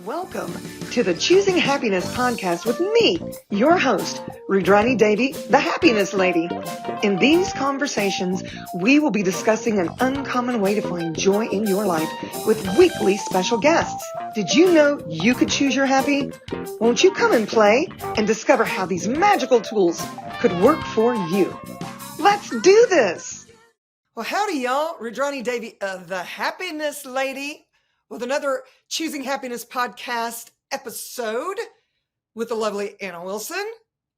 Welcome to the Choosing Happiness podcast with me, your host, Rüdrani Devi, the Happiness Lady. In these conversations, we will be discussing an uncommon way to find joy in your life with weekly special guests. Did you know you could choose your happy? Won't you come and play and discover how these magical tools could work for you? Let's do this! Well, howdy, y'all. Rüdrani Devi, the Happiness Lady, with another Choosing Happiness podcast episode with the lovely Anna Wilson.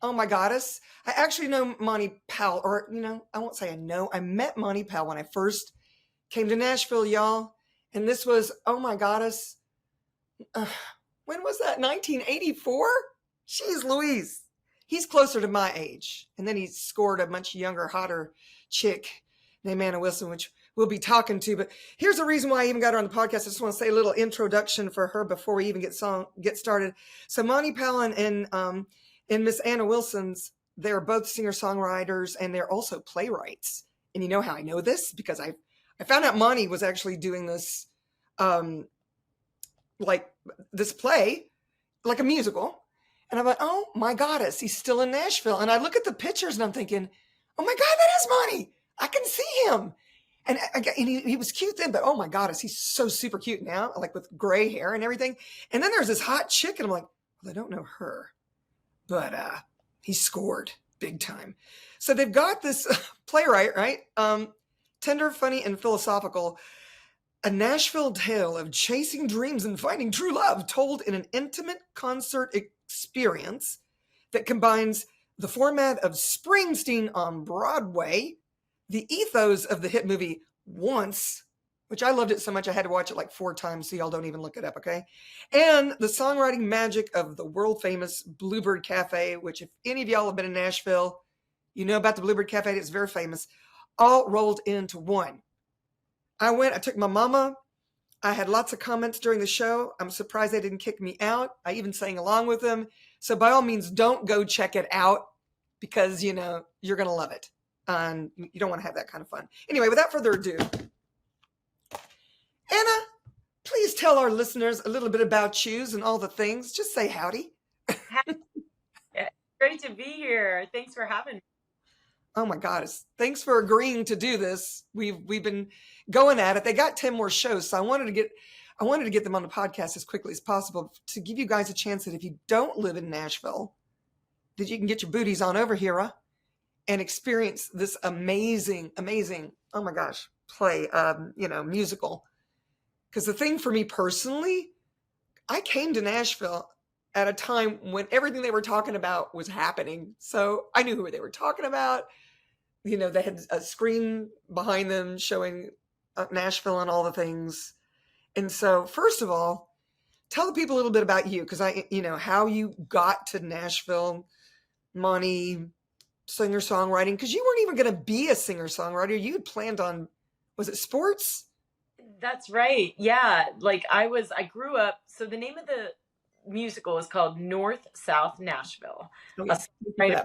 Oh my goddess. I actually know Monty Powell, or, I won't say I know. I met Monty Powell when I first came to Nashville, y'all. And this was, oh my goddess. When was that? 1984? Jeez Louise. He's closer to my age. And then he scored a much younger, hotter chick named Anna Wilson, which we'll be talking to. But here's the reason why I even got her on the podcast. I just want to say a little introduction for her before we even get started. So Monty Powell and Miss Anna Wilson's, they're both singer-songwriters and they're also playwrights. And you know how I know this? Because I found out Monty was actually doing this, like this play, like a musical. And I'm like, oh my goddess, he's still in Nashville. And I look at the pictures and I'm thinking, oh my God, that is Monty. I can see him. And he was cute then, but oh my goddess, he's so super cute now, like with gray hair and everything. And then there's this hot chick and I'm like, well, I don't know her, but he scored big time. So they've got this playwright, right? Tender, funny, and philosophical. A Nashville tale of chasing dreams and finding true love told in an intimate concert experience that combines the format of Springsteen on Broadway, the ethos of the hit movie Once, which I loved it so much I had to watch it like 4 times, so y'all don't even look it up, okay? And the songwriting magic of the world famous Bluebird Cafe, which if any of y'all have been in Nashville, you know about the Bluebird Cafe, it's very famous, all rolled into one. I took my mama. I had lots of comments during the show. I'm surprised they didn't kick me out. I even sang along with them. So by all means, don't go check it out because, you're going to love it. And you don't want to have that kind of fun. Anyway, without further ado, Anna, please tell our listeners a little bit about you and all the things. Just say howdy. Great to be here. Thanks for having me. Oh my goddess. Thanks for agreeing to do this. We've been going at it. They got 10 more shows. So I wanted to get them on the podcast as quickly as possible to give you guys a chance that if you don't live in Nashville, that you can get your booties on over here and experience this amazing, oh my gosh, play, musical. Because the thing for me personally, I came to Nashville at a time when everything they were talking about was happening. So I knew who they were talking about. They had a screen behind them showing Nashville and all the things. And so first of all, tell the people a little bit about you. Because how you got to Nashville, Monty, singer-songwriting, because you weren't even going to be a singer-songwriter. You had planned on, was it sports? That's right. Yeah. I grew up. So the name of the musical is called North South Nashville. Okay.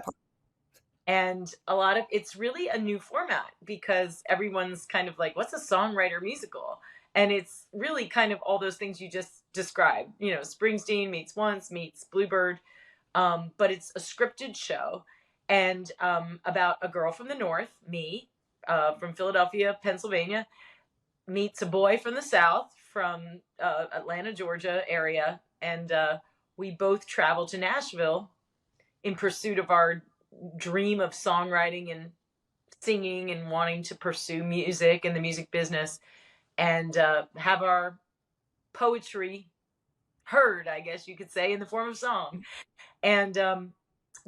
And it's really a new format because everyone's kind of like, what's a songwriter musical? And it's really kind of all those things you just described, Springsteen meets Once meets Bluebird. But it's a scripted show and about a girl from the North, me, from Philadelphia, Pennsylvania, meets a boy from the South, from Atlanta, Georgia area. And we both travel to Nashville in pursuit of our dream of songwriting and singing and wanting to pursue music and the music business and have our poetry heard, I guess you could say, in the form of song. And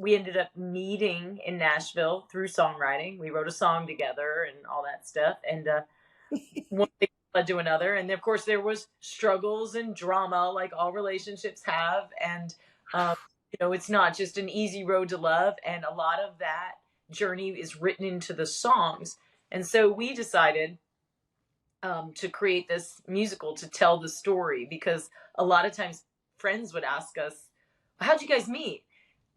we ended up meeting in Nashville through songwriting. We wrote a song together and all that stuff. And one thing led to another. And of course, there was struggles and drama like all relationships have. And, it's not just an easy road to love. And a lot of that journey is written into the songs. And so we decided to create this musical to tell the story, because a lot of times friends would ask us, how'd you guys meet?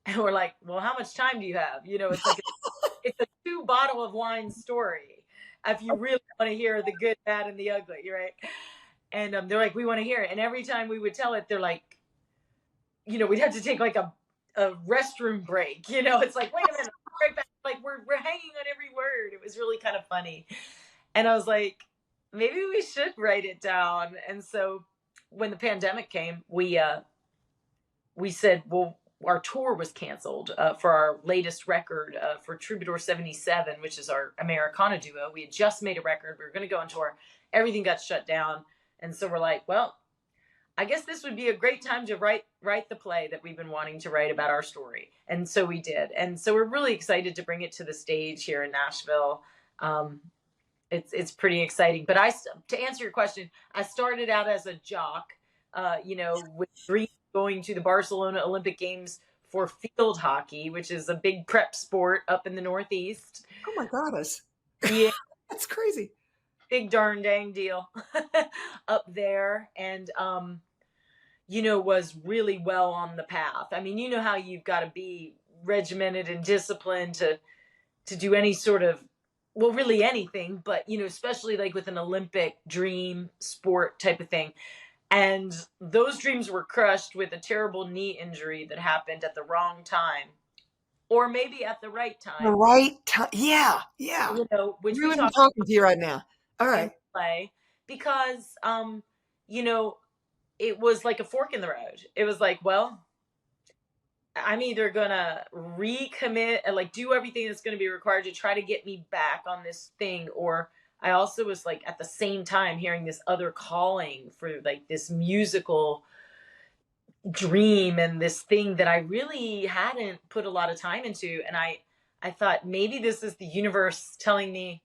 And we're like, well, how much time do you have? It's like it's a 2 bottle of wine story if you really want to hear the good, bad, and the ugly, right? And they're like, we want to hear it. And every time we would tell it, they're like, we'd have to take like a restroom break. It's like, wait a minute, right back. Like we're hanging on every word. It was really kind of funny. And I was like, maybe we should write it down. And so when the pandemic came, we said, well, our tour was canceled for our latest record for Troubadour 77, which is our Americana duo. We had just made a record. We were going to go on tour. Everything got shut down. And so we're like, well, I guess this would be a great time to write the play that we've been wanting to write about our story. And so we did. And so we're really excited to bring it to the stage here in Nashville. It's pretty exciting. But to answer your question, I started out as a jock, with dreams going to the Barcelona Olympic Games for field hockey, which is a big prep sport up in the Northeast. Oh my goddess. Yeah. That's crazy. Big darn dang deal up there. And, was really well on the path. I mean, you know how you've got to be regimented and disciplined to do any sort of, well, really anything, but, especially like with an Olympic dream sport type of thing. And those dreams were crushed with a terrible knee injury that happened at the wrong time, or maybe at the right time. The right time. Yeah. Which I'm talking to you right now. All right. Play because, it was like a fork in the road. It was like, well, I'm either gonna recommit and like do everything that's going to be required to try to get me back on this thing, or I also was like at the same time hearing this other calling for like this musical dream and this thing that I really hadn't put a lot of time into. And I thought maybe this is the universe telling me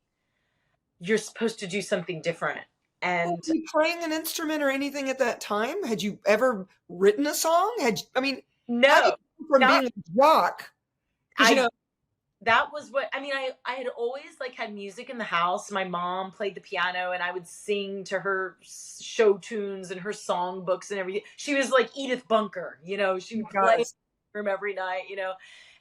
you're supposed to do something different. And were you playing an instrument or anything at that time? Had you ever written a song? No, from being a jock? That was what I mean. I had always like had music in the house. My mom played the piano and I would sing to her show tunes and her song books and everything. She was like Edith Bunker, she would play from every night,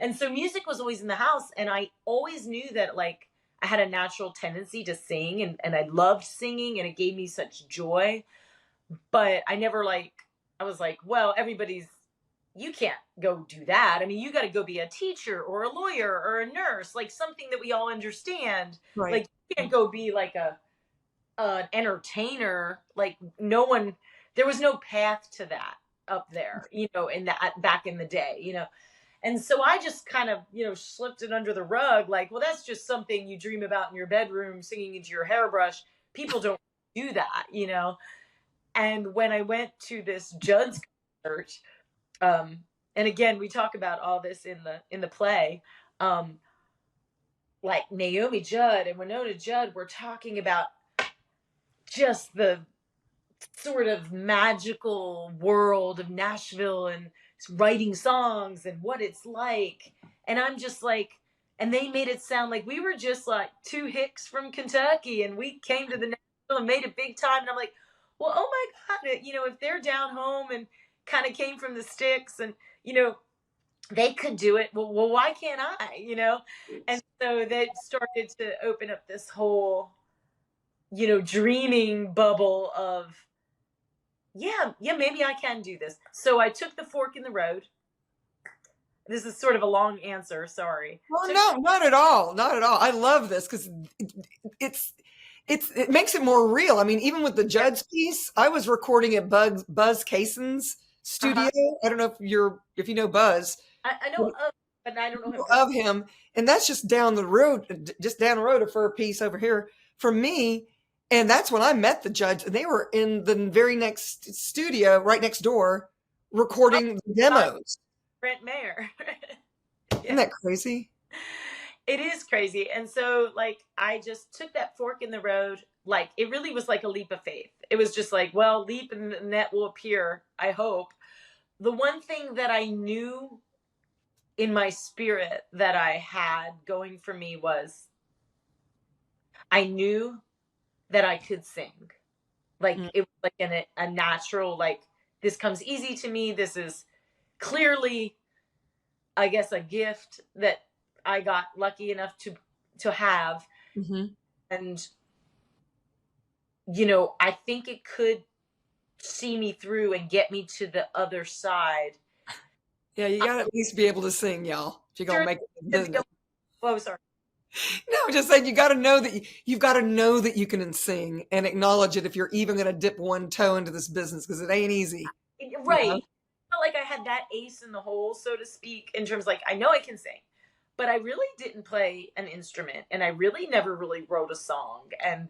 and so music was always in the house. And I always knew that like I had a natural tendency to sing and I loved singing and it gave me such joy. But I never I was like, well, you can't go do that. I mean, you got to go be a teacher or a lawyer or a nurse, like something that we all understand. Right. Like you can't go be like an entertainer. Like there was no path to that up there, in that back in the day, And so I just kind of, slipped it under the rug. Like, well, that's just something you dream about in your bedroom, singing into your hairbrush. People don't do that, And when I went to this Judd's concert, and again, we talk about all this in the play, like Naomi Judd and Winona Judd were talking about just the sort of magical world of Nashville and writing songs and what it's like. And I'm just like, and they made it sound like we were just like two hicks from Kentucky and we came to the Nashville and made it big time. And I'm like, well, oh my God, if they're down home and kind of came from the sticks and, they could do it. Well, why can't I, And so that started to open up this whole, dreaming bubble of, yeah, maybe I can do this. So I took the fork in the road. This is sort of a long answer. Sorry. Well, no, not at all. Not at all. I love this because it makes it more real. I mean, even with the Judd's piece, I was recording at Buzz Kaysen's studio. I don't know if you know Buzz. I know of, but I don't know him. Of him, and that's just down the road for a piece over here from me. And that's when I met the Judds, and they were in the very next studio right next door recording the demos. Brent Mayer. Yeah. Isn't that crazy? It is crazy. And so like I just took that fork in the road. Like it really was like a leap of faith. It was just like, well, leap and the net will appear, I hope. The one thing that I knew in my spirit that I had going for me was I knew that I could sing. Like it was like a natural, like this comes easy to me. This is clearly, I guess, a gift that I got lucky enough to have. Mm-hmm. And, I think it could see me through and get me to the other side. Yeah, you got to at least be able to sing, y'all, if you're going to Sure, make it in to be business. able, oh, sorry. No, I'm just saying you got to know that you've got to know that you can sing and acknowledge it if you're even going to dip one toe into this business because it ain't easy. You know? Right. Felt like I had that ace in the hole, so to speak, in terms like I know I can sing, but I really didn't play an instrument, and I really never really wrote a song and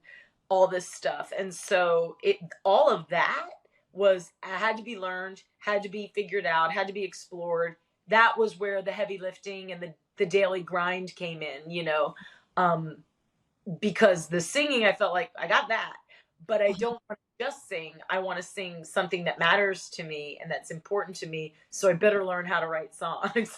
all this stuff. And so it all of that was had to be learned, had to be figured out, had to be explored. That was where the heavy lifting and the daily grind came in, Um, because the singing, I felt like I got that, but I don't want to just sing. I want to sing something that matters to me and that's important to me. So I better learn how to write songs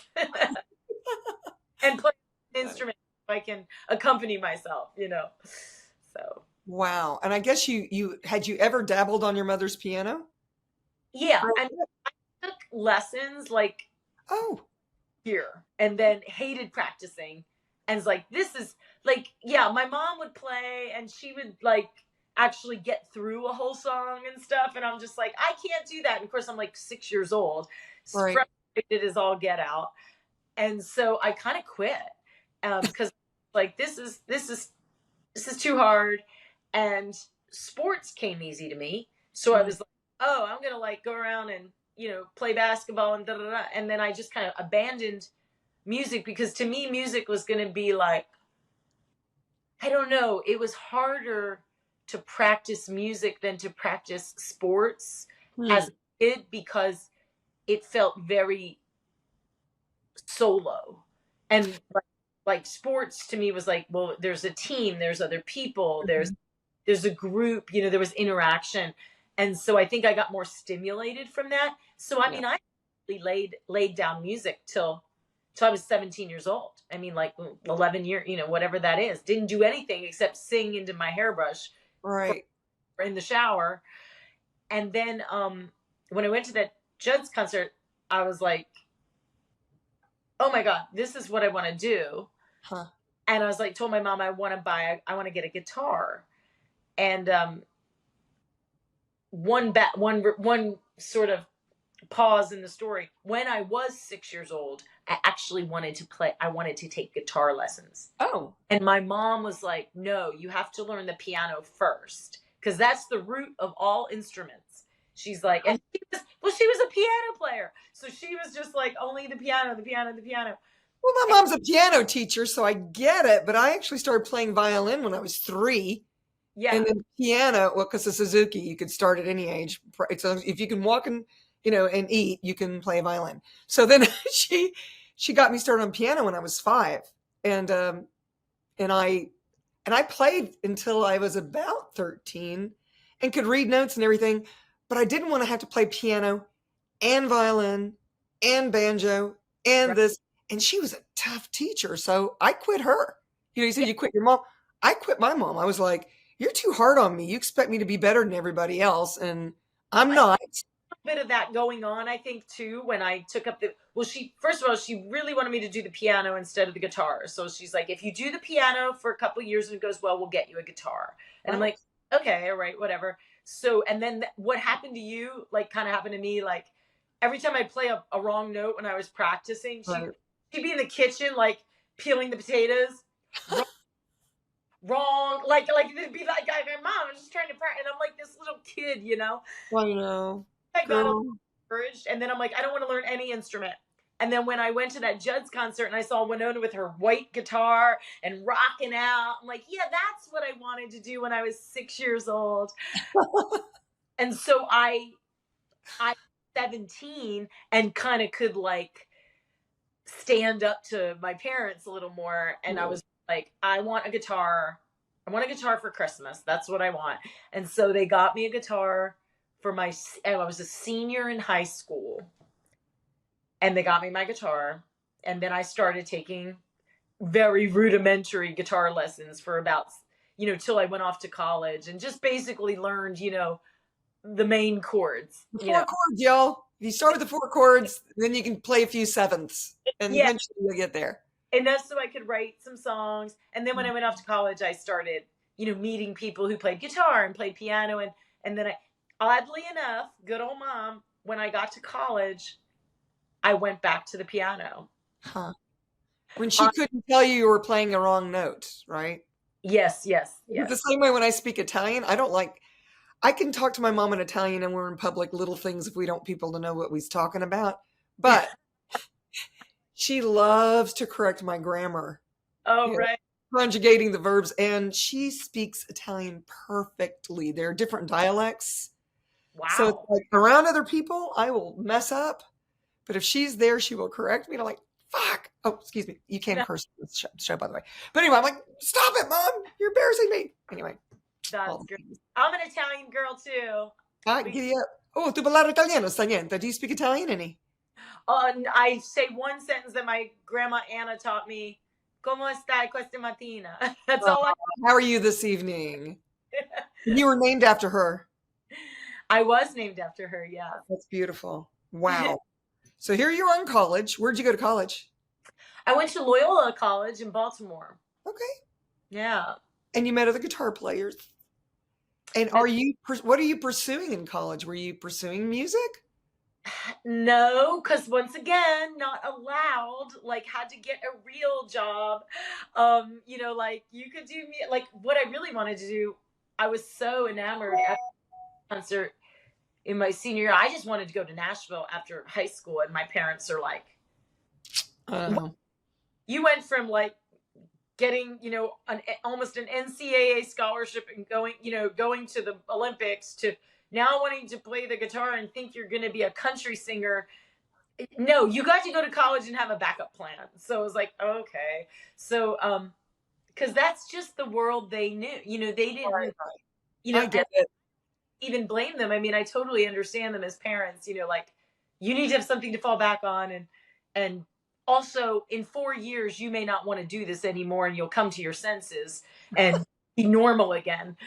and play an instrument so I can accompany myself. So Wow. And I guess you had you ever dabbled on your mother's piano? yeah, and I took lessons like Oh, here and then hated practicing and was like, this is like, yeah, my mom would play and she would like actually get through a whole song and stuff, and I'm just like, I can't do that. And of course I'm like 6 years old, right. frustrated as all get out. And so I kind of quit, because like this is too hard. And sports came easy to me, so I was like, oh, I'm gonna like go around and play basketball and da da da. And then I just kind of abandoned music because to me music was going to be like, I don't know, it was harder to practice music than to practice sports Hmm. as a kid because it felt very solo. And like sports to me was like, well, there's a team, there's other people, there's a group, there was interaction. And so I think I got more stimulated from that. So I Yeah. mean, I really laid down music till I was 17 years old. I mean, like 11 years, whatever that is. Didn't do anything except sing into my hairbrush Right. in the shower. And then when I went to that Judd's concert, I was like, oh my God, this is what I want to do. Huh. And I was like, told my mom I want to get a guitar. And one sort of pause in the story. When I was 6 years old, I actually wanted to play. I wanted to take guitar lessons. Oh, And my mom was like, no, you have to learn the piano first because that's the root of all instruments. She's like, and she was a piano player. So she was just like, only the piano, the piano, the piano. well, my mom's a piano teacher, so I get it. But I actually started playing violin when I was 3. Yeah. And then piano, well, because of Suzuki, you could start at any age. So if you can walk and eat, you can play violin. So then she got me started on piano when I was 5, and and I played until I was about 13, and could read notes and everything, but I didn't want to have to play piano and violin and banjo and Right. this. And she was a tough teacher, so I quit her. You said Yeah. you quit your mom. I quit my mom. I was like, you're too hard on me. You expect me to be better than everybody else, and I'm I not. bit of that going on, I think, too, when I took up she first of all, she really wanted me to do the piano instead of the guitar. So she's like, if you do the piano for a couple of years and it goes well, we'll get you a guitar. And I'm Oh, like, okay, all right, whatever. So and then what happened to you like kind of happened to me. Like every time I'd play a wrong note when I was practicing, right. she'd be in the kitchen like peeling the potatoes. Wrong, like it'd be like, mom, I'm just trying to practice. And I'm like this little kid. I know, I got girl. encouraged, and then I'm like, I don't want to learn any instrument. And then when I went to that Judd's concert and I saw Winona with her white guitar and rocking out, I'm like, yeah, that's what I wanted to do when I was 6 years old. And so I 17 and kind of could like stand up to my parents a little more. And I was like, I want a guitar. I want a guitar for Christmas. That's what I want. And so they got me a guitar I was a senior in high school, and they got me my guitar. And then I started taking very rudimentary guitar lessons for about, till I went off to college and just basically learned, the main chords, The 4 chords, y'all. If you start with the 4 chords, then you can play a few sevenths, and Yeah. eventually you'll get there. And that's so I could write some songs. And then when I went off to college, I started, meeting people who played guitar and played piano. And then oddly enough, good old mom, when I got to college, I went back to the piano. Huh. When she Uh, couldn't tell you were playing a wrong note, right? yes, yes, It's the yes. same way when I speak Italian. I can talk to my mom in Italian and we're in public, little things if we don't people to know what we's talking about. But she loves to correct my grammar, Oh, you know, right. conjugating the verbs, and she speaks Italian perfectly. There are different dialects. So it's Wow. like around other people, I will mess up. But if she's there, she will correct me. And I'm like, fuck. Oh, excuse me. You can No, curse in this show, by the way. But anyway, I'm like, stop it, mom. You're embarrassing me. Anyway, all that's the great. things. I'm an Italian girl too. Ah, We, giddy up. Oh, tu parlare italiano, sta niente. Do you speak Italian, any? I say one sentence that my grandma Anna taught me. Come stai questa mattina? That's Uh, all I. how are you this evening? You were named after her. I was named after her. Yes. That's beautiful. Wow. So here you are in college. Where'd you go to college? I went to Loyola College in Baltimore. Okay. Yeah. And you met other guitar players. And what are you pursuing in college? Were you pursuing music? No, because once again, not allowed. Like, had to get a real job. Like you could do me. Like, what I really wanted to do, I was so enamored at the concert in my senior year. I just wanted to go to Nashville after high school, and my parents are like, Uh, "You went from like getting, almost an NCAA scholarship and going to the Olympics to now wanting to play the guitar and think you're going to be a country singer. No, you got to go to college and have a backup plan." So it was like, okay. So, because that's just the world they knew. They right, didn't, right. I and get it. even blame them. I mean, I totally understand them as parents. Like you need to have something to fall back on, and also in 4 years you may not want to do this anymore, and you'll come to your senses and be normal again.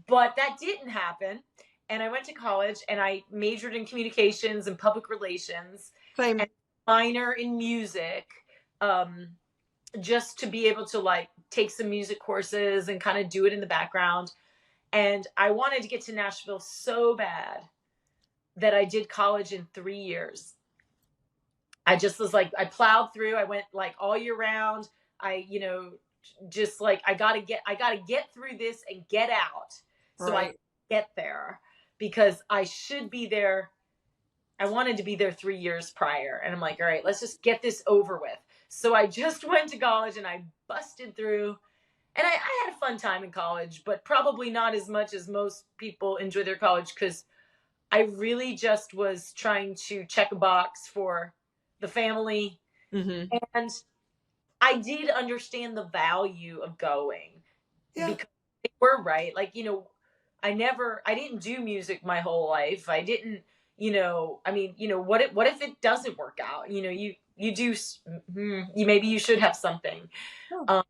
But that didn't happen, and I went to college and I majored in communications and public relations Same. and minor in music, um, just to be able to like take some music courses and kind of do it in the background. And I wanted to get to Nashville so bad that I did college in 3 years. I just was like, I plowed through. I went like all year round. I, just like I gotta get through this and get out so I Right. get there, because I should be there. I wanted to be there 3 years prior. And I'm like, all right, let's just get this over with. So I just went to college and I busted through. And I had a fun time in college, but probably not as much as most people enjoy their college, because I really just was trying to check a box for the family. Hmm. And I did understand the value of going, Yeah. because they were right. Like, I didn't do music my whole life. I didn't, I mean, what if it doesn't work out? You do, maybe you should have something. Oh, Um,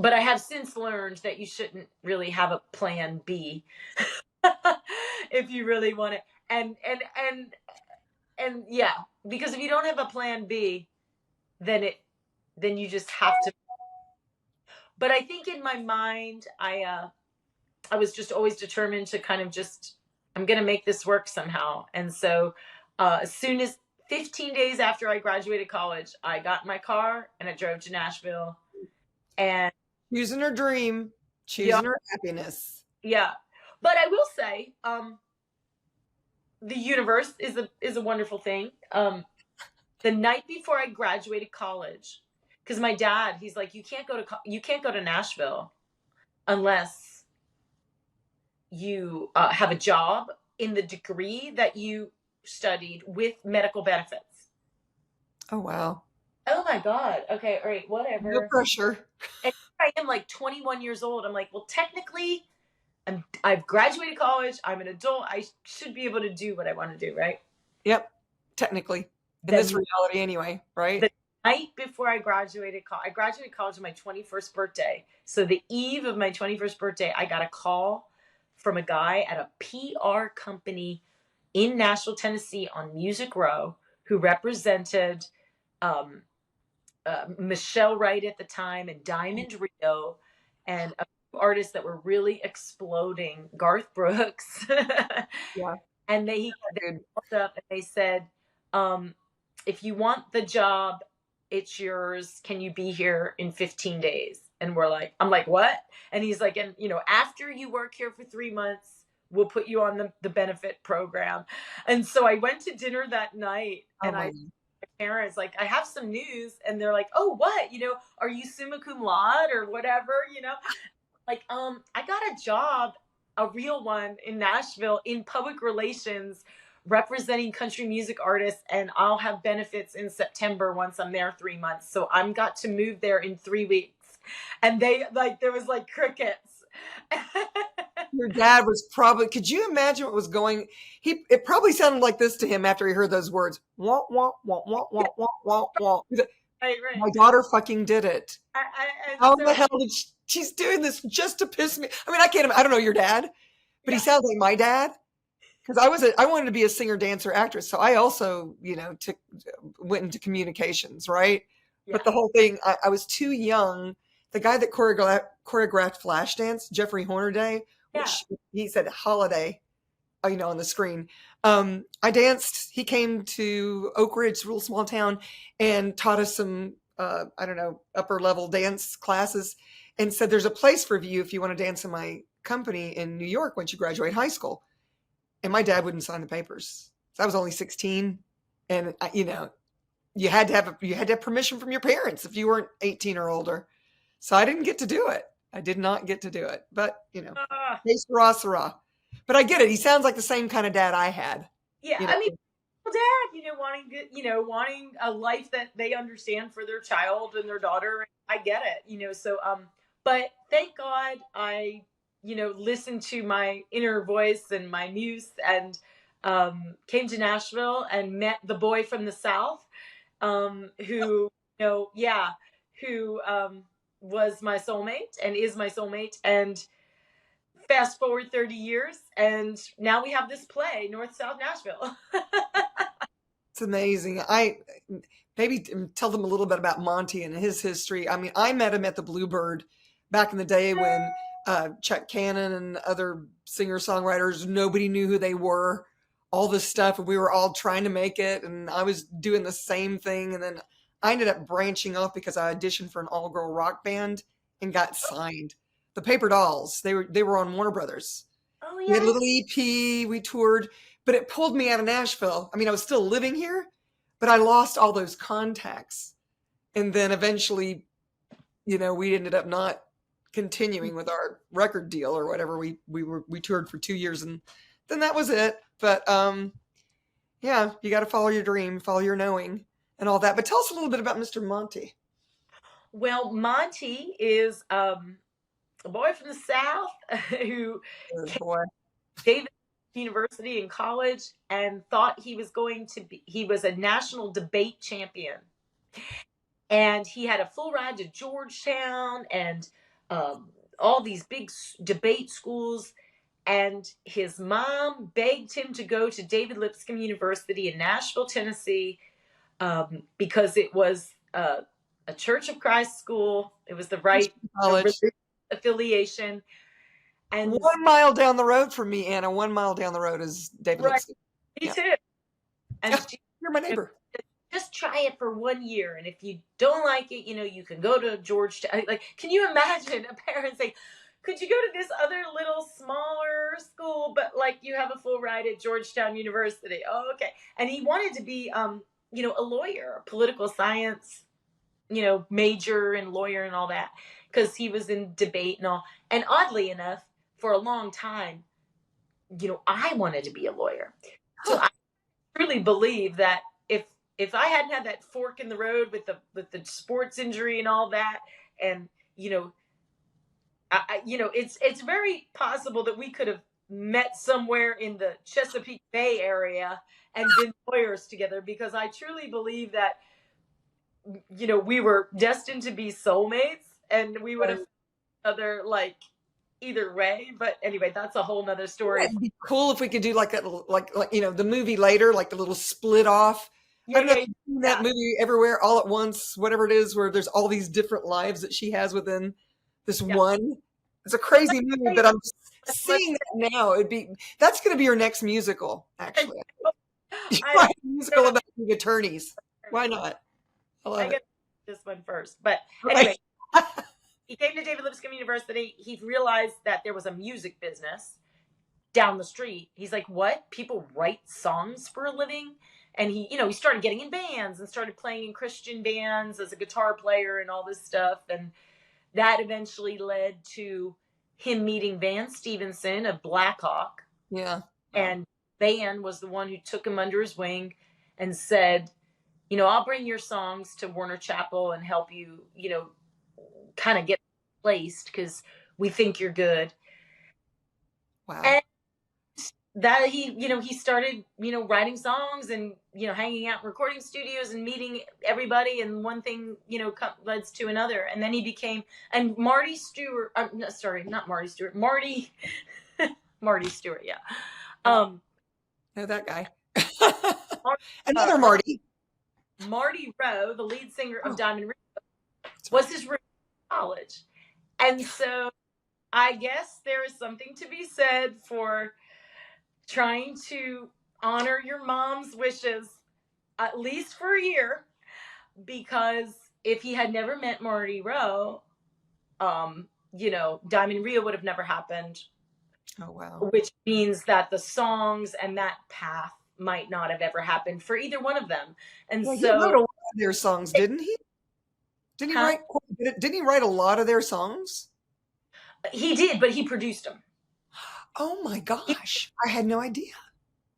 but I have since learned that you shouldn't really have a plan B if you really want it. And yeah, because if you don't have a plan B, then you just have to. But I think in my mind, I was just always determined to kind of just, I'm gonna make this work somehow. And so as soon as 15 days after I graduated college, I got in my car and I drove to Nashville. And choosing her dream, yeah, choosing her happiness. yeah. But I will say, the universe is a wonderful thing. The night before I graduated college, because my dad, he's like, you can't go to Nashville unless you have a job in the degree that you studied with medical benefits. Oh, wow. Oh my God. Okay. All right. No Whatever. pressure. And here I am like 21 years old. I'm like, well, technically, I've graduated college. I'm an adult. I should be able to do what I want to do, right? Yep. Technically, in this The, reality, anyway, right? the night before I graduated college on my 21st birthday. So the eve of my 21st birthday, I got a call from a guy at a PR company in Nashville, Tennessee on Music Row, who represented Michelle Wright at the time and Diamond Rio and a few artists that were really exploding, Garth Brooks. Yeah. And they Dude. called up and they said, if you want the job, it's yours. Can you be here in 15 days? And I'm like, what? And he's like, and after you work here for 3 months, we'll put you on the benefit program. And so I went to dinner that night and I parents like, I have some news. And they're like, oh, what, are you summa cum laude or whatever, like, I got a job, a real one in Nashville in public relations representing country music artists, and I'll have benefits in September once I'm there 3 months. So I'm got to move there in 3 weeks. And there was like crickets. Your dad was probably, could you imagine what was going, it probably sounded like this to him after he heard those words. Wah, wah, wah, wah, wah, wah, wah, wah. Right. My daughter fucking did it. How So, the hell did she's doing this just to piss me? I mean, I don't know your dad, but he sounds like my dad. Because I wanted to be a singer, dancer, actress. So I also, went into communications, right? yeah. But the whole thing, I was too young. The guy that choreographed Flashdance, Jeffrey Hornaday, which he said holiday, on the screen. I danced. He came to Oak Ridge, a real small town, and taught us some, upper level dance classes, and said, there's a place for you if you want to dance in my company in New York once you graduate high school. And my dad wouldn't sign the papers. So I was only 16, and you had to have permission from your parents if you weren't 18 or older. So I didn't get to do it. I did not get to do it. But hey, sarah. But I get it. He sounds like the same kind of dad I had. Yeah, I mean, dad, wanting a life that they understand for their child and their daughter. I get it, So, but thank God I listened to my inner voice and my muse, and came to Nashville and met the boy from the South, who was my soulmate and is my soulmate. And fast forward 30 years, and now we have this play, North South Nashville. It's amazing. I maybe tell them a little bit about Monty and his history. I mean, I met him at the Bluebird back in the day when Chuck Cannon and other singer-songwriters, nobody knew who they were, all this stuff, and we were all trying to make it, and I was doing the same thing, and then I ended up branching off because I auditioned for an all-girl rock band and got signed. The Paper Dolls, they were on Warner Brothers. Oh, We had a little EP, we toured, but it pulled me out of Nashville. I mean, I was still living here, but I lost all those contacts. And then eventually, we ended up not continuing with our record deal or whatever. We toured for 2 years, and then that was it. But you got to follow your dream, follow your knowing, and all that. But tell us a little bit about Mr. Monty. Well, Monty is a boy from the South who came to university and college and thought he was a national debate champion. And he had a full ride to Georgetown and all these big debate schools. And his mom begged him to go to David Lipscomb University in Nashville, Tennessee, because it was a Church of Christ school. It was the right college affiliation. And 1 mile down the road from me, Anna, 1 mile down the road is David Lipscomb. Me too. And you're my neighbor. Just try it for 1 year, and if you don't like it, you can go to Georgetown. Like, can you imagine a parent saying, could you go to this other little smaller school, but like you have a full ride at Georgetown University? Oh, okay. And he wanted to be, a lawyer, political science, major and lawyer and all that, because he was in debate and all. And oddly enough, for a long time, I wanted to be a lawyer. So I truly believe that if I hadn't had that fork in the road with the sports injury and all that, and it's very possible that we could have met somewhere in the Chesapeake Bay area and been lawyers together, because I truly believe that we were destined to be soulmates, and we would have other either way. But anyway, that's a whole nother story. It'd be cool if we could do like the movie later, like the little split off. I don't know if you've seen that movie Everywhere All at Once, whatever it is, where there's all these different lives that she has within this one. It's a crazy movie, but I'm just seeing that now. That's going to be your next musical, actually. You I write a musical about the attorneys. Why not? I love I it. get this one first. But Right. anyway, he came to David Lipscomb University. He realized that there was a music business down the street. He's like, what? People write songs for a living? And he started getting in bands and started playing in Christian bands as a guitar player and all this stuff. And that eventually led to him meeting Van Stevenson of Black Hawk. Yeah. And Van was the one who took him under his wing and said, I'll bring your songs to Warner Chappell and help you, kind of get placed because we think you're good. Wow. And that he started, writing songs and, hanging out in recording studios and meeting everybody. And one thing, leads to another. And then he became, and Marty Stewart, not Marty Stewart, Marty Stewart. Yeah. Know that guy. Another Marty. Marty Rowe, the lead singer of Diamond Rio, was his roommate in college. And so I guess there is something to be said for trying to honor your mom's wishes, at least for a year, because if he had never met Marty Rowe, Diamond Rio would have never happened. Oh, wow. Which means that the songs and that path might not have ever happened for either one of them. And He so wrote a lot of their songs, didn't he? Didn't he write a lot of their songs? He did, but he produced them. Oh my gosh. I had no idea.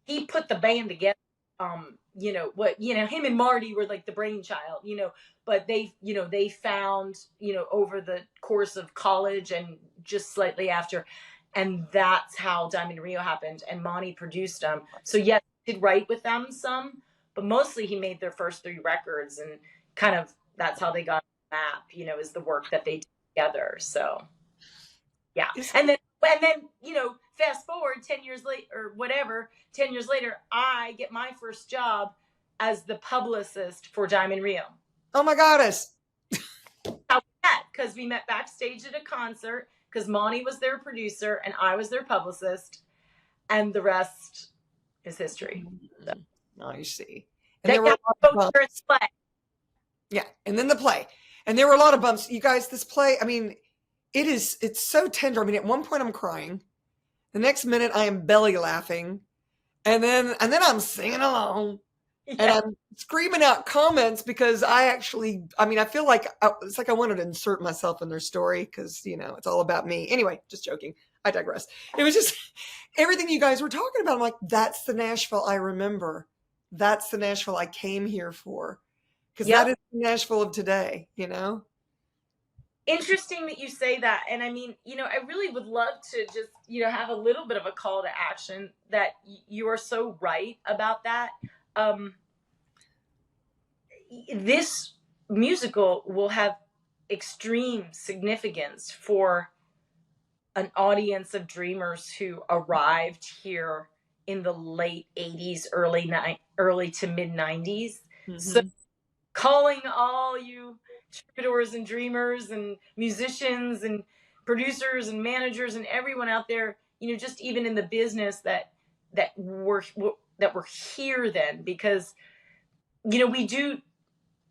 He put the band together. Him and Marty were like the brainchild, but they found, over the course of college and just slightly after. And that's how Diamond Rio happened. And Monty produced them. So yes, he did write with them some, but mostly he made their first 3 records, and kind of that's how they got on the map, is the work that they did together. So yeah. And then fast forward 10 years later or whatever, 10 years later, I get my first job as the publicist for Diamond Rio. Oh my goddess. How we met, because we met backstage at a concert, because Monty was their producer and I was their publicist, and the rest is history. So. Oh, you see. And there were play. Yeah, and then the play. And there were a lot of bumps. You guys, this play, I mean, it's so tender. I mean, at one point I'm crying. The next minute I am belly laughing. And then I'm singing along. Yeah. And I'm screaming out comments because I feel like it's like I wanted to insert myself in their story because, it's all about me. Anyway, just joking. I digress. It was just everything you guys were talking about. I'm like, that's the Nashville I remember. That's the Nashville I came here for. Because that is the Nashville of today, Interesting that you say that. And I mean, I really would love to just, have a little bit of a call to action that you are so right about that. This musical will have extreme significance for an audience of dreamers who arrived here in the late 80s, early to mid 90s. Mm-hmm. So calling all you troubadours and dreamers and musicians and producers and managers and everyone out there, just even in the business that were here then, because we do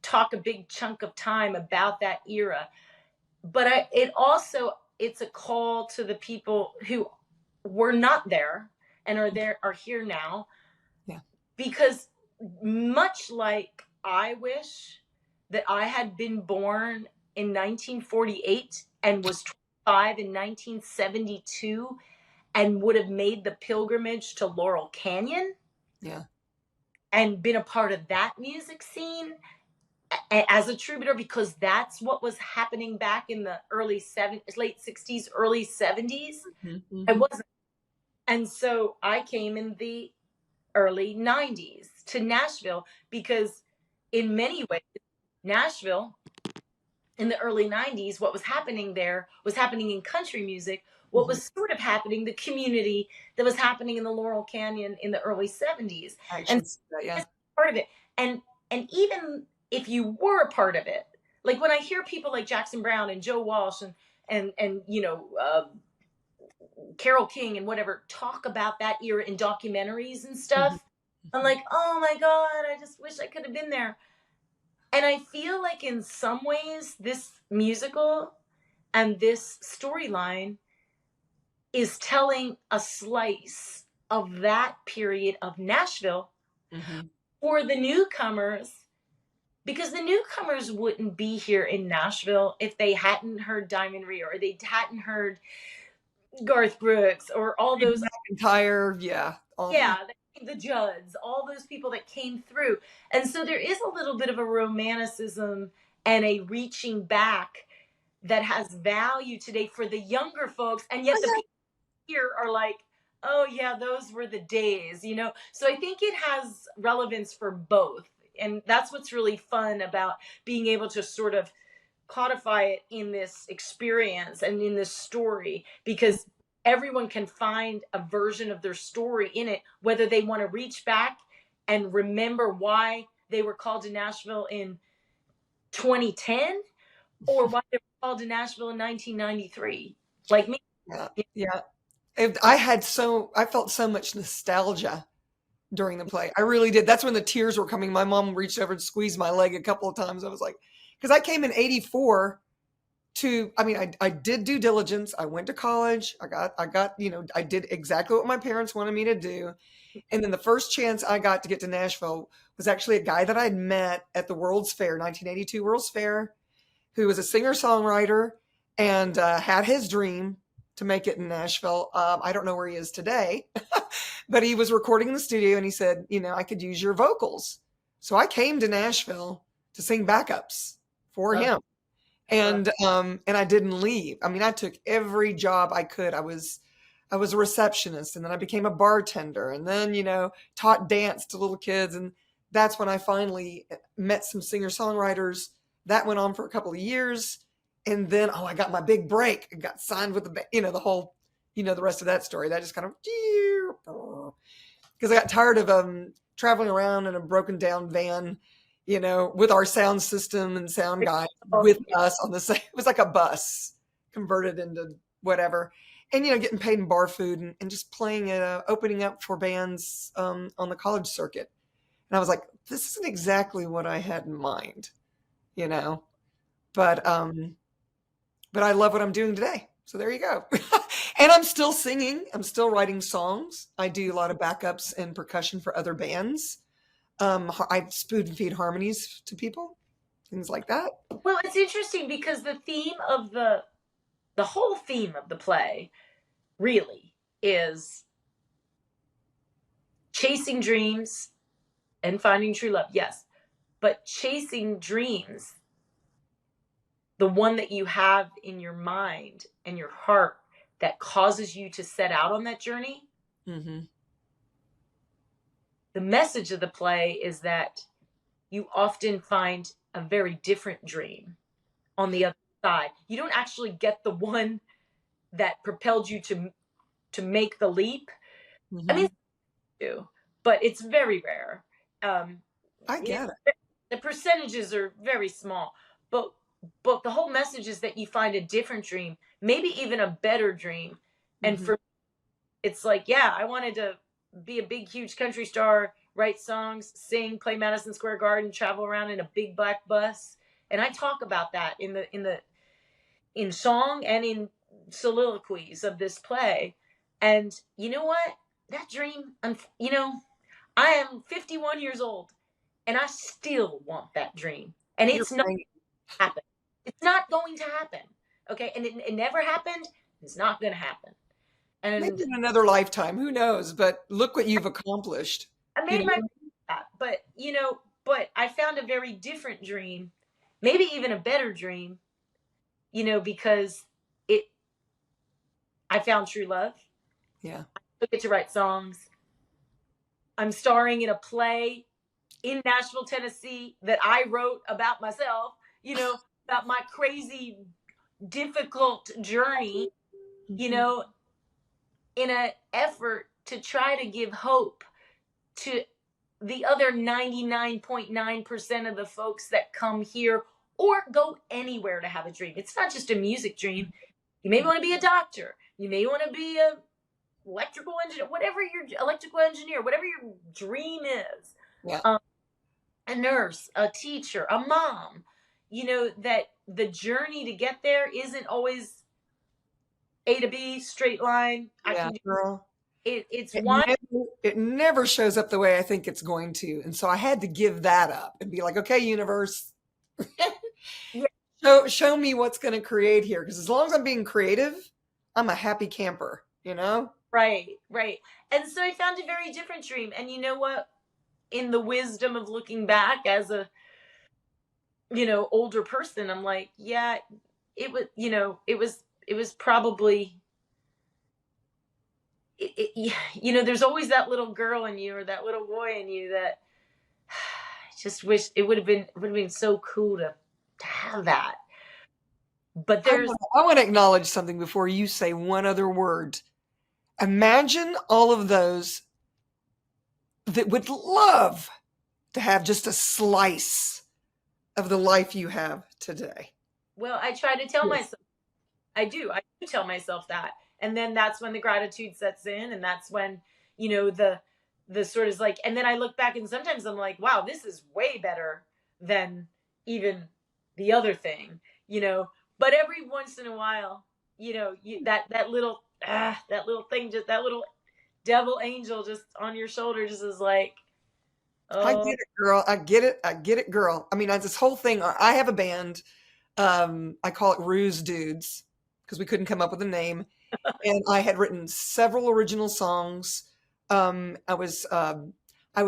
talk a big chunk of time about that era, but it's a call to the people who were not there and are here now. Yeah. Because much like I wish that I had been born in 1948 and was 25 in 1972 and would have made the pilgrimage to Laurel Canyon. Yeah. And been a part of that music scene as a troubadour, because that's what was happening back in the late 60s, early 70s. Mm-hmm. I wasn't. And so I came in the early 90s to Nashville, because in many ways, Nashville in the early 90s, what was happening there was happening in country music. What was sort of happening, the community that was happening in the Laurel Canyon in the early 70s. And part of it. And even if you were a part of it, like when I hear people like Jackson Browne and Joe Walsh and Carole King and whatever talk about that era in documentaries and stuff. I'm like, oh my God, I just wish I could have been there. And I feel like in some ways, this musical and this storyline is telling a slice of that period of Nashville for the newcomers, because the newcomers wouldn't be here in Nashville if they hadn't heard Diamond Rio, or they hadn't heard Garth Brooks, or all those entire the Judds, all those people that came through. And so there is a little bit of a romanticism and a reaching back that has value today for the younger folks, and yet the people here are like, oh yeah, those were the days, so I think it has relevance for both, and that's what's really fun about being able to sort of codify it in this experience and in this story, because everyone can find a version of their story in it, whether they want to reach back and remember why they were called to Nashville in 2010 or why they were called to Nashville in 1993, like me. Yeah. I felt so much nostalgia during the play. I really did. That's when the tears were coming. My mom reached over and squeezed my leg a couple of times. I was like, because I came in 84 I did due diligence. I went to college. I got, I did exactly what my parents wanted me to do. And then the first chance I got to get to Nashville was actually a guy that I'd met at the World's Fair, 1982 World's Fair, who was a singer-songwriter and had his dream to make it in Nashville. I don't know where he is today, but he was recording in the studio and he said, I could use your vocals. So I came to Nashville to sing backups for him. And I didn't leave. I took every job I could. I was a receptionist, and then I became a bartender, and then, taught dance to little kids. And that's when I finally met some singer-songwriters. That went on for a couple of years. And then, I got my big break. I got signed with the whole, the rest of that story. That just kind of, because I got tired of traveling around in a broken down van, with our sound system and sound guy with us on the same. It was like a bus converted into whatever. And, getting paid in bar food and just playing opening up for bands on the college circuit. And I was like, this isn't exactly what I had in mind, but I love what I'm doing today. So there you go. And I'm still singing. I'm still writing songs. I do a lot of backups and percussion for other bands. I spoon feed harmonies to people, things like that. Well, it's interesting because the theme of the whole theme of the play really is chasing dreams and finding true love. Yes, but chasing dreams, the one that you have in your mind and your heart that causes you to set out on that journey. Mm-hmm. The message of the play is that you often find a very different dream on the other side. You don't actually get the one that propelled you to make the leap. Mm-hmm. But it's very rare. I get it. The percentages are very small, but the whole message is that you find a different dream, maybe even a better dream. And for me, it's like, I wanted to be a big, huge country star, write songs, sing, play Madison Square Garden, travel around in a big black bus. And I talk about that in song and in soliloquies of this play. And you know what? That dream, I am 51 years old and I still want that dream. And it's not going to happen. It's not going to happen. Okay. And it never happened. It's not going to happen. And maybe in another lifetime, who knows? But look what you've accomplished. I made my but but I found a very different dream, maybe even a better dream, because I found true love. Yeah. I get to write songs. I'm starring in a play in Nashville, Tennessee that I wrote about myself, about my crazy, difficult journey, in an effort to try to give hope to the other 99.9% of the folks that come here or go anywhere to have a dream. It's not just a music dream. You may want to be a doctor. You may want to be a electrical engineer, whatever your electrical engineer, whatever your dream is. Yeah. A nurse, a teacher, a mom. That the journey to get there isn't always A to B, straight line. I Yeah, can do girl. it. It's It one. it never shows up the way I think it's going to. And so I had to give that up and be like, okay, universe, show me what's going to create here. Because as long as I'm being creative, I'm a happy camper, you know? Right, right. And so I found a very different dream. And you know what? In the wisdom of looking back as a, older person, I'm like, yeah, it was, it was probably, there's always that little girl in you or that little boy in you that I just wish it would have been so cool to have that. But there's, I want to acknowledge something before you say one other word. Imagine all of those that would love to have just a slice of the life you have today. well, I try to tell myself, I do tell myself that. And then that's when the gratitude sets in. And that's when, the sort of like, and then I look back and sometimes I'm like, wow, this is way better than even the other thing, but every once in a while, that little thing, just that little devil angel just on your shoulder just is like, I oh, get it, girl. I get it, girl. I mean, this whole thing, I have a band. I call it Ruse Dudes because we couldn't come up with a name. And I had written several original songs. I was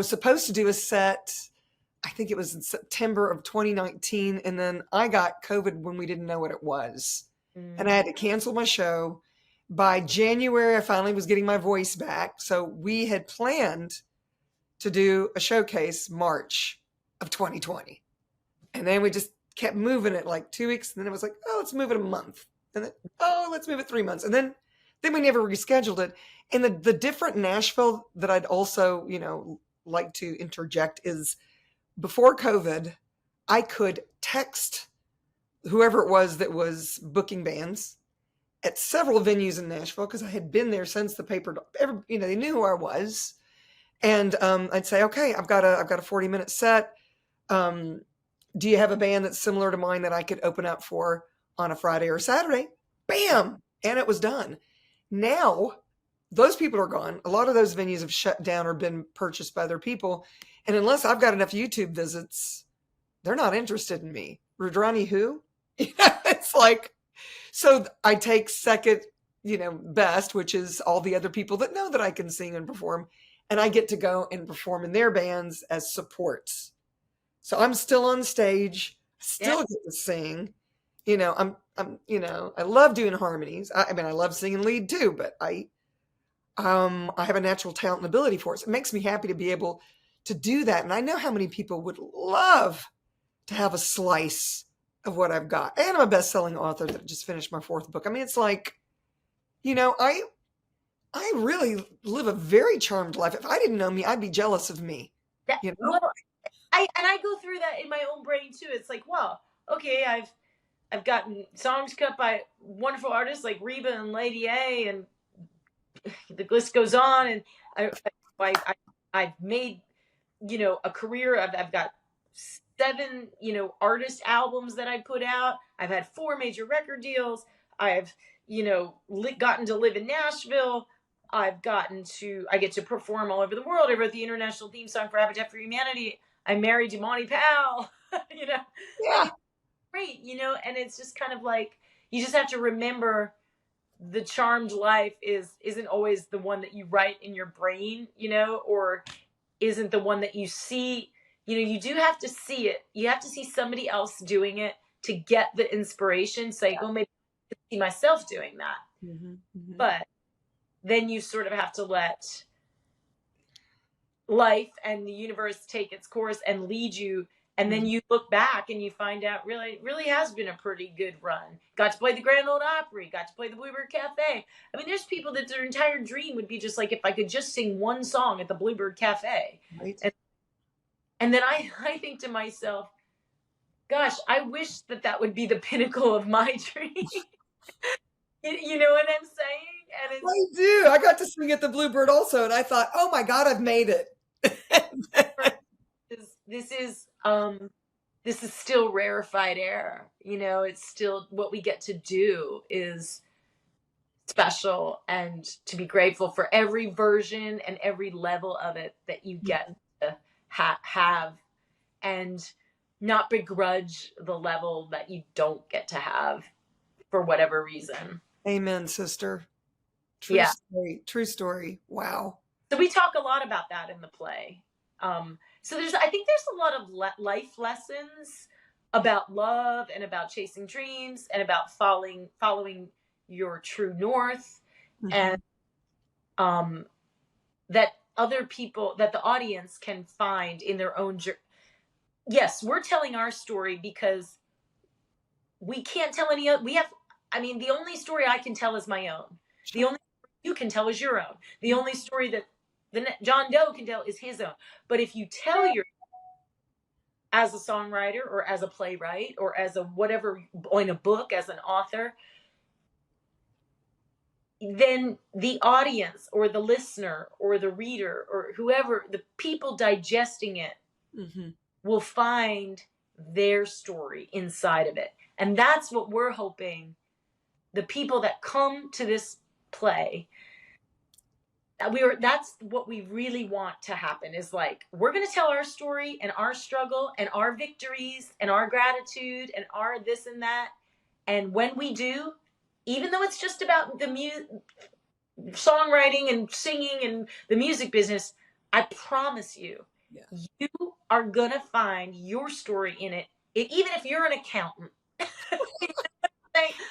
supposed to do a set, I think it was in September of 2019, and then I got COVID when we didn't know what it was. And I had to cancel my show. By January, I finally was getting my voice back. So we had planned to do a showcase March of 2020. And then we just kept moving it like 2 weeks. And then it was like, oh, let's move it a month. And then, oh, let's move it 3 months. And then we never rescheduled it. And the different Nashville that I'd also, like to interject is before COVID, I could text whoever it was that was booking bands at several venues in Nashville because I had been there since the paper, they knew who I was. And I'd say, okay, I've got a 40-minute set. Do you have a band that's similar to mine that I could open up for on a Friday or Saturday? Bam! And it was done. Now, those people are gone. A lot of those venues have shut down or been purchased by other people. And unless I've got enough YouTube visits, they're not interested in me. Rüdrani who? It's like, so I take second, best, which is all the other people that know that I can sing and perform. And I get to go and perform in their bands as supports. So I'm still on stage, still get to sing. I love doing harmonies. I mean, I love singing lead too, but I have a natural talent and ability for it. So it makes me happy to be able to do that. And I know how many people would love to have a slice of what I've got. And I'm a best-selling author that just finished my 4th book. I mean, it's like, I really live a very charmed life. If I didn't know me, I'd be jealous of me. Well, I go through that in my own brain too. It's like, well, okay, I've gotten songs cut by wonderful artists like Reba and Lady A, and the list goes on. And I've made, a career. I've got 7, artist albums that I put out. I've had 4 major record deals. I've, gotten to live in Nashville. I get to perform all over the world. I wrote the international theme song for Habitat for Humanity. I'm married to Monty Powell, Yeah. And it's great, and it's just kind of like, you just have to remember the charmed life isn't always the one that you write in your brain, or isn't the one that you see. You do have to see it. You have to see somebody else doing it to get the inspiration. So maybe I can see myself doing that. Mm-hmm, mm-hmm. But then you sort of have to let life and the universe take its course and lead you. And then you look back and you find out really has been a pretty good run. Got to play the Grand Ole Opry, got to play the Bluebird Cafe. I mean, there's people that their entire dream would be just like, if I could just sing one song at the Bluebird Cafe. Right. And then I think to myself, gosh, I wish that would be the pinnacle of my dream. You know what I'm saying? And it's I do. I got to sing at the Bluebird also, and I thought, oh my God, I've made it. this is this is still rarefied air. You know, it's still what we get to do is special, and to be grateful for every version and every level of it that you get to have, and not begrudge the level that you don't get to have for whatever reason. Amen, sister. True Yeah. story. True story. Wow. So we talk a lot about that in the play. So I think there's a lot of life lessons about love and about chasing dreams and about following your true north, Mhm. and that other people, that the audience can find in their own journey. Yes, we're telling our story because we can't tell any other. The only story I can tell is my own. The only story you can tell is your own. The only story that John Doe can tell is his own. But if you tell your, as a songwriter or as a playwright or as a whatever, in a book, as an author, then the audience or the listener or the reader or whoever, the people digesting it, will find their story inside of it. And that's what we're hoping the people that come to this play, that's what we really want to happen, is like, we're going to tell our story and our struggle and our victories and our gratitude and our this and that. And when we do, even though it's just about the songwriting and singing and the music business, I promise you, you are going to find your story in it, even if you're an accountant.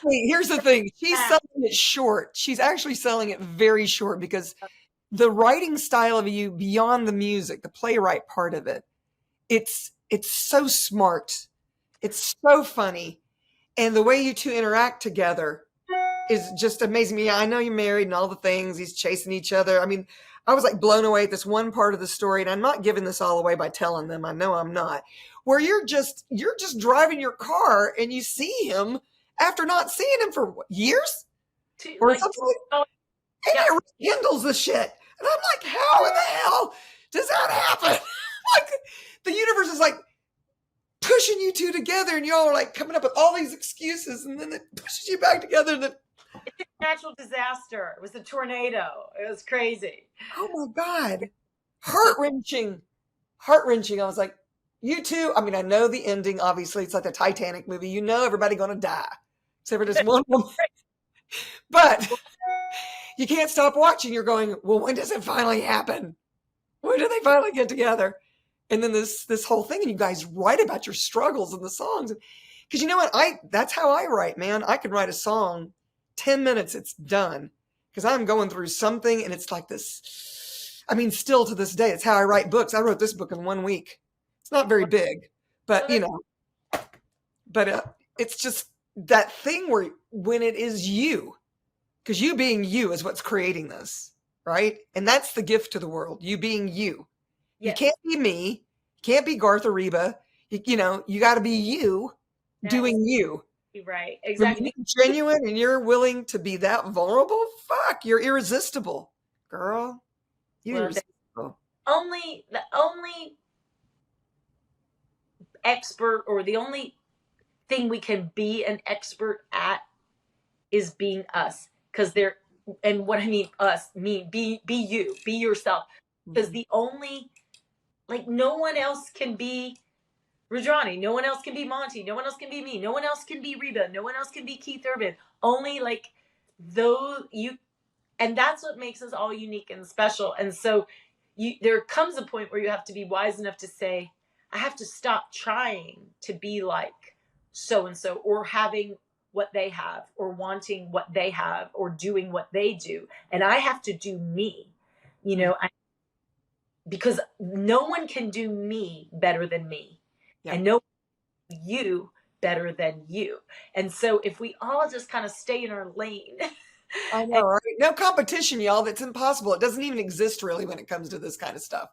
Wait, here's the thing. She's selling it short. She's actually selling it very short, because the writing style of you, beyond the music, the playwright part of it, it's so smart. It's so funny. And the way you two interact together is just amazing. Yeah, I know you're married and all the things. He's chasing each other. I mean, I was like blown away at this one part of the story, and I'm not giving this all away by telling them. I know I'm not. Where you're just driving your car and you see him after not seeing him for years or something. And it rekindles the shit. And I'm like, how in the hell does that happen? Like, the universe is like pushing you two together, and y'all are like coming up with all these excuses, and then it pushes you back together. And then it's a natural disaster. It was a tornado. It was crazy. Oh my God. Heart-wrenching. Heart-wrenching. I was like, you two, I mean, I know the ending, obviously. It's like the Titanic movie. You know everybody going to die, except for this one woman. But you can't stop watching. You're going, well, when does it finally happen? When do they finally get together? And then this whole thing, and you guys write about your struggles in the songs. Because you know what? That's how I write, man. I can write a song, 10 minutes, it's done. Because I'm going through something, and it's like this. I mean, still to this day, it's how I write books. I wrote this book in 1 week. It's not very big, but it's just that thing where when it is you, because you being you is what's creating this, right? And that's the gift to the world, you being you. Yes. You can't be me. You can't be Garth or Reba. You got to be you doing you. Right, exactly. When you're genuine and you're willing to be that vulnerable, fuck, you're irresistible, girl. You're irresistible. The only expert, or the only thing we can be an expert at, is being us. Because and what I mean us, be you, be yourself. Because the only, like, no one else can be Rüdrani, no one else can be Monty, no one else can be me, no one else can be Reba, no one else can be Keith Urban. Only like those and that's what makes us all unique and special. And so there comes a point where you have to be wise enough to say, I have to stop trying to be like so and so, or having what they have, or wanting what they have, or doing what they do, and I have to do me, because no one can do me better than me. Yeah. And no one can do you better than you. And so if we all just kind of stay in our lane. I know, right? No competition, y'all. That's impossible. It doesn't even exist really when it comes to this kind of stuff.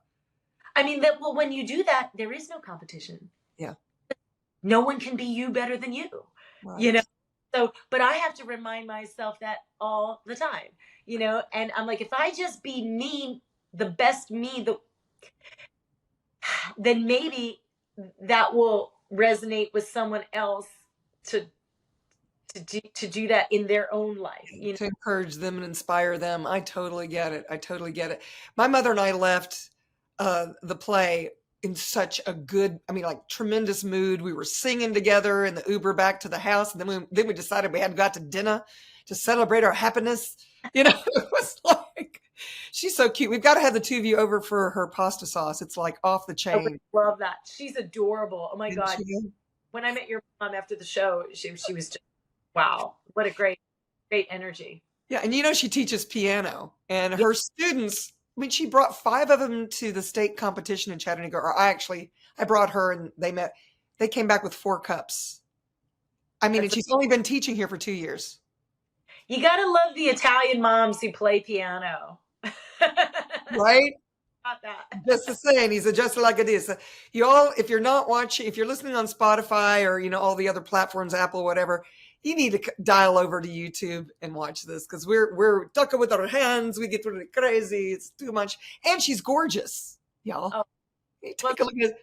I mean, when you do that, there is no competition. Yeah. No one can be you better than you. Right. So, but I have to remind myself that all the time, and I'm like, if I just be me, the best me, then maybe that will resonate with someone else to do that in their own life, To encourage them and inspire them. I totally get it. I totally get it. My mother and I left the play in such a good, like tremendous mood. We were singing together in the Uber back to the house, and then we decided we had to go out to dinner to celebrate our happiness. It was like, she's so cute. We've got to have the two of you over for her pasta sauce. It's like off the I would chain. love that. She's adorable. Oh my And God. When I met your mom after the show, she was just, wow, what a great energy. Yeah, and she teaches piano, and her students, she brought 5 of them to the state competition in Chattanooga, or I brought her, and they came back with 4 cups. And she's only been teaching here for 2 years. You got to love the Italian moms who play piano. Right? Got that. Just the same. He's just like it is. You all, if you're not watching, if you're listening on Spotify or, all the other platforms, Apple, whatever, you need to dial over to YouTube and watch this, because we're talking with our hands. We get really crazy. It's too much. And she's gorgeous, y'all. Oh, take a look at it.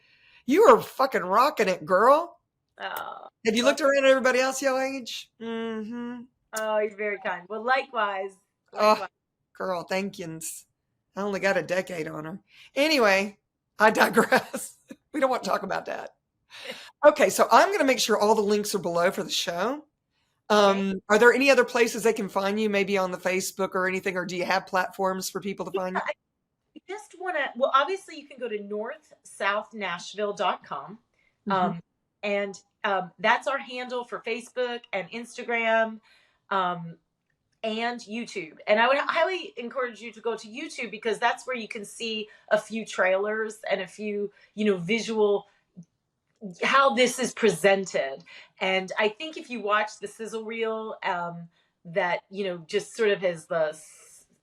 You are fucking rocking it, girl. Oh, Have you looked around at everybody else your age? Mm-hmm. Oh, you're very kind. Well, likewise. Oh, girl, thank yous. I only got a decade on her. Anyway, I digress. We don't want to talk about that. Okay, so I'm going to make sure all the links are below for the show. Are there any other places they can find you, maybe on the Facebook or anything, or do you have platforms for people to find you? I just want to, well, obviously you can go to northsouthnashville.com. And that's our handle for Facebook and Instagram and YouTube. And I would highly encourage you to go to YouTube, because that's where you can see a few trailers and a few, visual, how this is presented. And I think if you watch the sizzle reel, that, just sort of has the,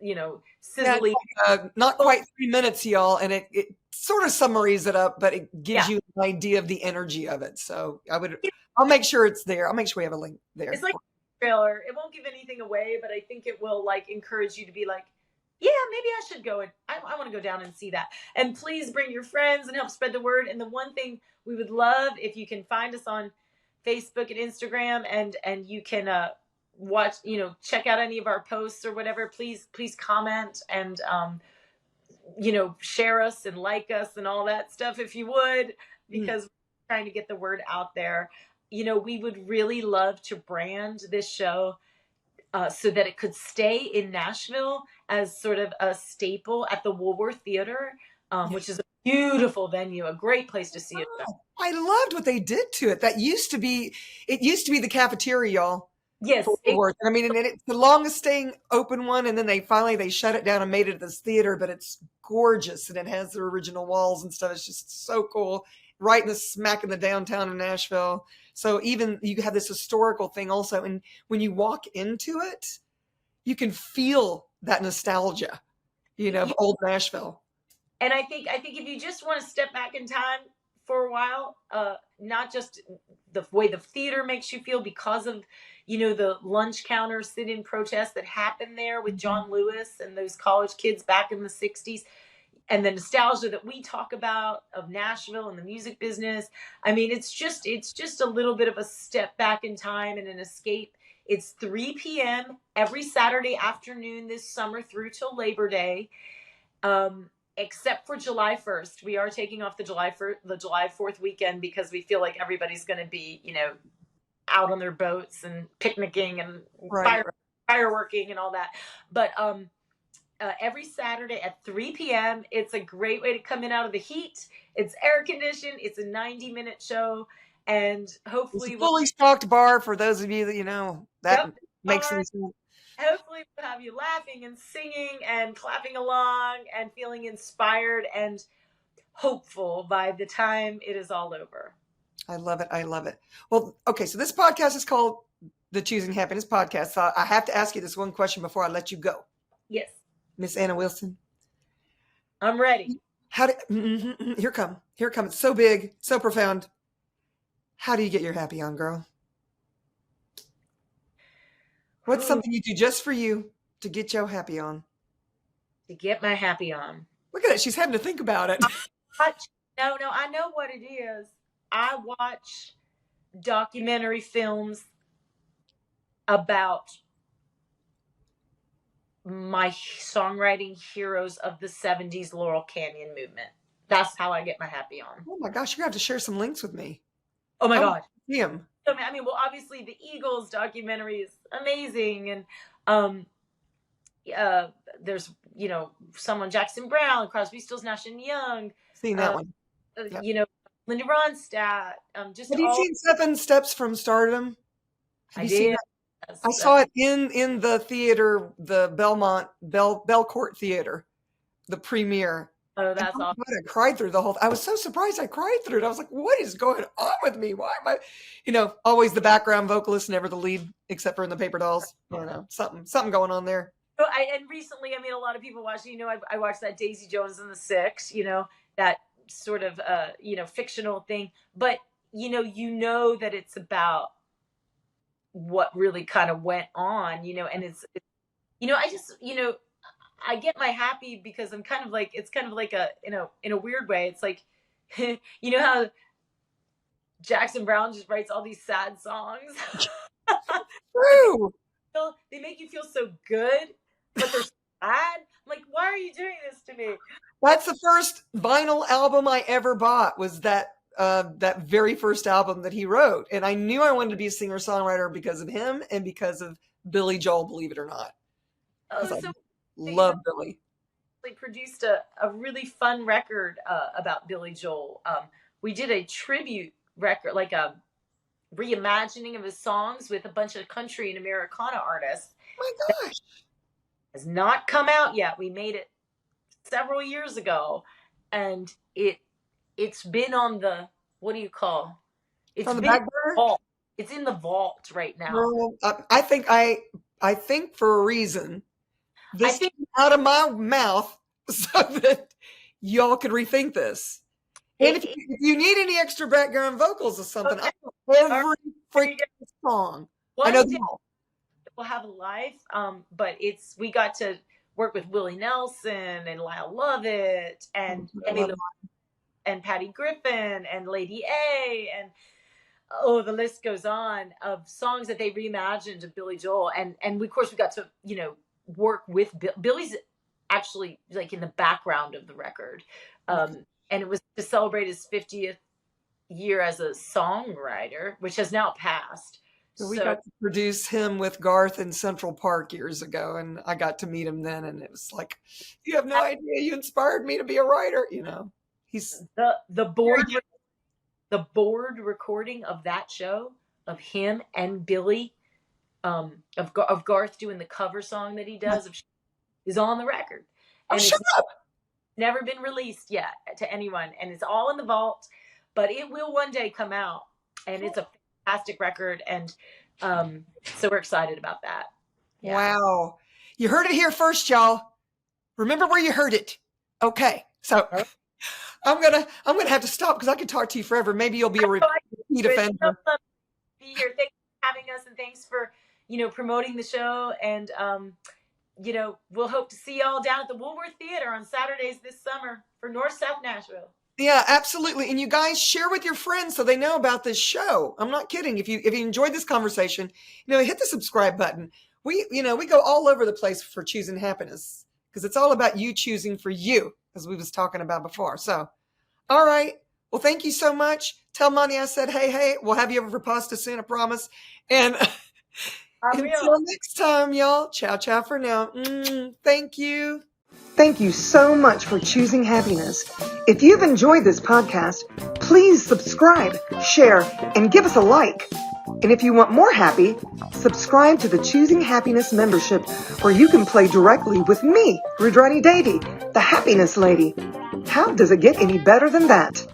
sizzly. Not quite 3 minutes, y'all. And it sort of summaries it up, but it gives you an idea of the energy of it. So I'll make sure it's there. I'll make sure we have a link there. It's like a trailer. It won't give anything away, but I think it will encourage you to be like, yeah, maybe I should go, and I want to go down and see that. And please bring your friends and help spread the word. And the one thing we would love, if you can find us on Facebook and Instagram, and you can watch, check out any of our posts or whatever, please comment and share us and like us and all that stuff if you would, because we're trying to get the word out there. We would really love to brand this show so that it could stay in Nashville as sort of a staple at the Woolworth Theater, which is a beautiful venue, a great place to see it. I loved what they did to it. It used to be the cafeteria, y'all. Yes. And it's the longest staying open one. And then they shut it down and made it this theater, but it's gorgeous. And it has the original walls and stuff. It's just so cool. Right in the smack in the downtown of Nashville. So even you have this historical thing also. And when you walk into it, you can feel that nostalgia, of old Nashville. And I think if you just want to step back in time for a while, not just the way the theater makes you feel because of, the lunch counter sit-in protests that happened there with John Lewis and those college kids back in the 60s, and the nostalgia that we talk about of Nashville and the music business. It's just a little bit of a step back in time and an escape. It's 3 p.m. every Saturday afternoon this summer through till Labor Day. Except for July 1st. We are taking off the July 4th weekend, because we feel like everybody's going to be, out on their boats and picnicking and fireworking and all that. But every Saturday at 3 p.m., it's a great way to come in out of the heat. It's air conditioned. It's a 90-minute show. And hopefully... It's a fully stocked bar for those of you that, makes sense. Hopefully we'll have you laughing and singing and clapping along and feeling inspired and hopeful by the time it is all over. I love it. I love it. Well, okay. So this podcast is called the Choosing Happiness Podcast. So I have to ask you this one question before I let you go. Yes. Miss Anna Wilson. I'm ready. Here come. It's so big, so profound. How do you get your happy on, girl? What's Ooh, something you do just for you to get you happy on? to get my happy on. Look at it. She's having to think about it. Watch, no, I know what it is. I watch documentary films about my songwriting heroes of the 70s Laurel Canyon movement. That's how I get my happy on. Oh my gosh, you're gonna have to share some links with me. Oh my I God. want to see 'em. I mean, well, obviously the Eagles documentary is amazing. And there's, someone, Jackson Brown, Crosby, Stills, Nash and Young, Seen that one. Yep. Linda Ronstadt, just Have you seen 7 Steps from Stardom? Have I you seen did. that? Yes, I saw it in the theater, the Belcourt Theater, the premiere. Oh, that's And awesome. I cried through the whole. I was so surprised I cried through it. I was like, "What is going on with me? Why am I?" Always the background vocalist, never the lead, except for in the Paper Dolls. Something going on there. And recently, I mean, a lot of people watched. I watched that Daisy Jones and the Six. That sort of fictional thing, but that it's about what really kind of went on. And it's I just I get my happy because I'm kind of like, it's kind of like in a weird way. It's like, how Jackson Brown just writes all these sad songs. True. They make you feel so good, but they're sad. I'm like, why are you doing this to me? That's the first vinyl album I ever bought, was that very first album that he wrote. And I knew I wanted to be a singer-songwriter because of him and because of Billy Joel, believe it or not. Love Billy. They produced a really fun record about Billy Joel. We did a tribute record, like a reimagining of his songs with a bunch of country and Americana artists. Oh my gosh. Has not come out yet. We made it several years ago, and it's been on the, what do you call? It's on the been back burner? Vault. It's in the vault right now. Well, I think for a reason, this came out of my mouth so that y'all could rethink this. And if you need any extra background vocals or something, Okay. I know every freaking song. I know them all. We'll have a live, but we got to work with Willie Nelson and Lyle Lovett and and Patty Griffin and Lady A, and the list goes on of songs that they reimagined of Billy Joel, and of course we got to work with Billy's actually like in the background of the record, and it was to celebrate his 50th year as a songwriter, which has now passed. So we got to produce him with Garth in Central Park years ago, and I got to meet him then, and it was like, you have no idea, you inspired me to be a writer. He's the board recording of that show of him and Billy, of Garth doing the cover song that he does is on the record, and shut up. Never been released yet to anyone, and it's all in the vault, but it will one day come out, and it's a fantastic record, and so we're excited about that. Yeah. Wow, you heard it here first, y'all. Remember where you heard it. Okay, so I'm gonna have to stop because I could talk to you forever. Maybe you'll be a repeat offender. Be here. Thanks for having us, and thanks for promoting the show, and we'll hope to see y'all down at the Woolworth Theater on Saturdays this summer for North South Nashville. Yeah, absolutely. And you guys share with your friends so they know about this show. I'm not kidding. If you enjoyed this conversation, hit the subscribe button. We go all over the place for choosing happiness because it's all about you choosing for you, as we was talking about before. So, all right. Well, thank you so much. Tell Monty I said, hey, we'll have you over for pasta soon, I promise. And until next time, y'all. Ciao for now. Thank you. Thank you so much for choosing happiness. If you've enjoyed this podcast, please subscribe, share, and give us a like. And if you want more happy, subscribe to the Choosing Happiness membership where you can play directly with me, Rüdrani Devi, the Happiness Lady. How does it get any better than that?